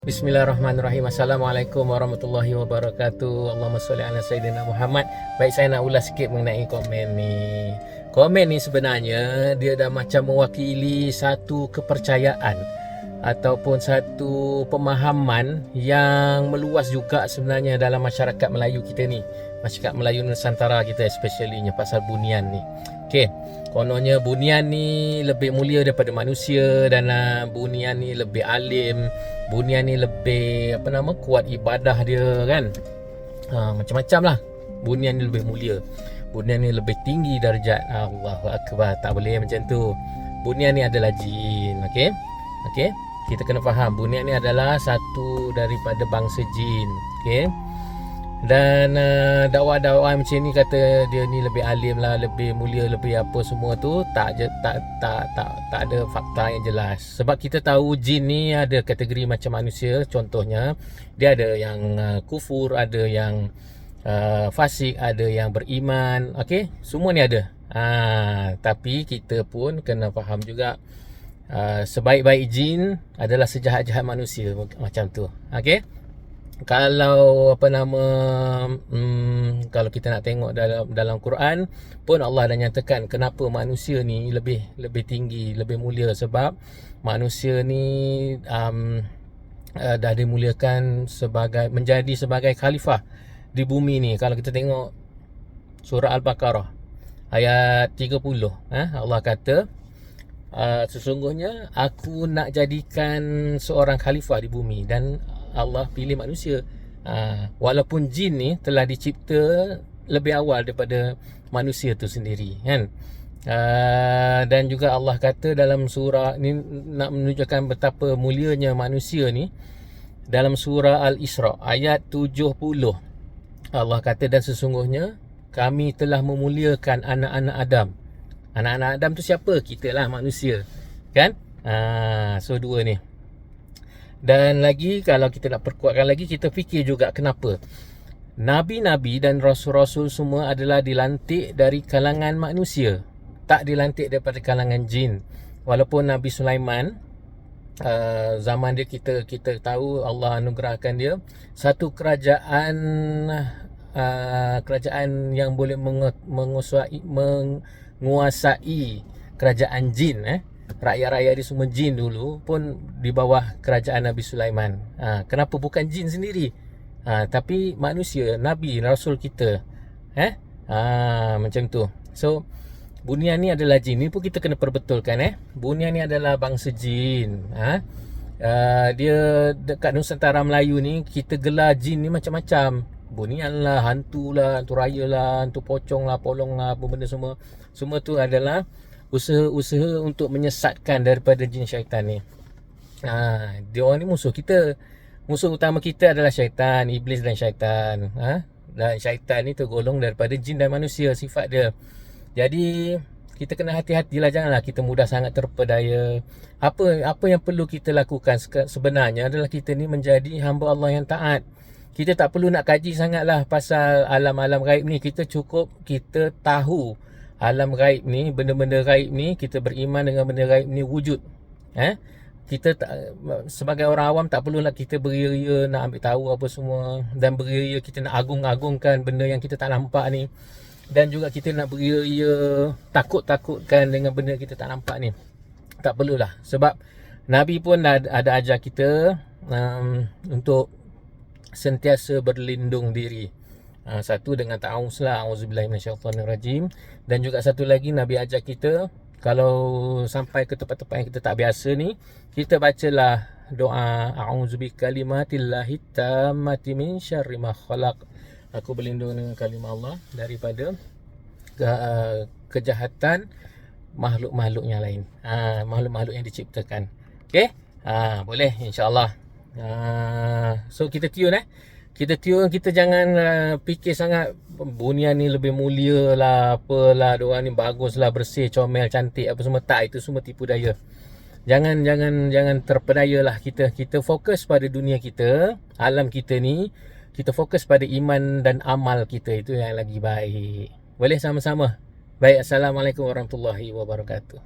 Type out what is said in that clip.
Bismillahirrahmanirrahim. Assalamualaikum warahmatullahi wabarakatuh. Allahumma salli ala Sayyidina Muhammad. Baik, saya nak ulas sikit mengenai komen ni. Komen ni sebenarnya dia dah macam mewakili satu kepercayaan ataupun satu pemahaman yang meluas juga sebenarnya dalam masyarakat Melayu kita ni. Masyarakat Melayu Nusantara kita especially nya pasal bunian ni. Okey, kononnya bunian ni lebih mulia daripada manusia dan bunian ni lebih alim, bunian ni lebih kuat ibadah dia kan. Macam-macam lah. Bunian ni lebih mulia, bunian ni lebih tinggi darjat. Allahu Akbar. Tak boleh macam tu. Bunian ni adalah jin. Okey, kita kena faham bunian ni adalah satu daripada bangsa jin. Okey. Dan dakwah-dakwah macam ni kata dia ni lebih alim lah, lebih mulia, lebih apa semua tu tak ada fakta yang jelas. Sebab kita tahu jin ni ada kategori macam manusia. Contohnya dia ada yang kufur, ada yang fasik, ada yang beriman. Okey, semua ni ada. Tapi kita pun kena faham juga sebaik-baik jin adalah sejahat-jahat manusia, macam tu. Okey. Kalau kalau kita nak tengok dalam Quran pun Allah dah nyatakan kenapa manusia ni lebih tinggi, lebih mulia, sebab manusia ni dah dimuliakan menjadi sebagai khalifah di bumi ni. Kalau kita tengok surah Al-Baqarah ayat 30, Allah kata sesungguhnya aku nak jadikan seorang khalifah di bumi, dan Allah pilih manusia. Walaupun jin ni telah dicipta lebih awal daripada manusia tu sendiri kan. Dan juga Allah kata dalam surah ni nak menunjukkan betapa mulianya manusia ni. Dalam surah Al-Isra ayat 70, Allah kata dan sesungguhnya kami telah memuliakan anak-anak Adam. Anak-anak Adam tu siapa? Kita lah, manusia kan. So dua ni. Dan lagi kalau kita nak perkuatkan lagi, kita fikir juga kenapa Nabi-Nabi dan Rasul-Rasul semua adalah dilantik dari kalangan manusia, tak dilantik daripada kalangan jin. Walaupun Nabi Sulaiman zaman dia kita tahu Allah anugerahkan dia satu kerajaan yang boleh menguasai kerajaan jin. Rakyat-rakyat dia semua jin dulu pun di bawah kerajaan Nabi Sulaiman. Kenapa bukan jin sendiri? Tapi manusia, Nabi, Rasul kita. Macam tu. So bunian ni adalah jin. Ni pun kita kena perbetulkan. Bunian ni adalah bangsa jin. Dia dekat Nusantara Melayu ni kita gelar jin ni macam-macam. Bunian lah, hantu lah, hantu raya lah, hantu pocong lah, polong lah, apa benda semua. Semua tu adalah usaha-usaha untuk menyesatkan daripada jin syaitan ni. Dia orang ni musuh kita. Musuh utama kita adalah syaitan, iblis dan syaitan. Dan syaitan ni tergolong daripada jin dan manusia, sifat dia. Jadi kita kena hati-hatilah, janganlah kita mudah sangat terpedaya. Apa yang perlu kita lakukan sebenarnya adalah kita ni menjadi hamba Allah yang taat. Kita tak perlu nak kaji sangatlah pasal alam-alam gaib ni. Kita cukup kita tahu alam gaib ni, benda-benda gaib ni, kita beriman dengan benda gaib ni wujud. Kita sebagai orang awam tak perlulah kita beria-ria nak ambil tahu apa semua, dan beria-ria kita nak agung-agungkan benda yang kita tak nampak ni, dan juga kita nak beria-ria takut-takutkan dengan benda kita tak nampak ni. Tak perlulah, sebab Nabi pun ada ajar kita untuk sentiasa berlindung diri. Satu dengan ta'awuz lah, auzubillahi minasyaitanirrajim. Dan juga satu lagi Nabi ajar kita, kalau sampai ke tempat-tempat yang kita tak biasa ni, kita bacalah doa a'udzubikalimatillahi tammati min syarri ma khalaq. Aku berlindung dengan kalimah Allah daripada kejahatan makhluk-makhluk yang lain, makhluk-makhluk yang diciptakan. Okey, boleh insya-Allah. So kita tune kita jangan fikir sangat bunian ni lebih mulia lah, apalah, diorang ni bagus lah, bersih, comel, cantik apa semua. Tak, itu semua tipu daya. Jangan terpedaya lah. Kita fokus pada dunia kita, alam kita ni. Kita fokus pada iman dan amal kita, itu yang lagi baik. Boleh sama-sama. Baik, Assalamualaikum warahmatullahi wabarakatuh.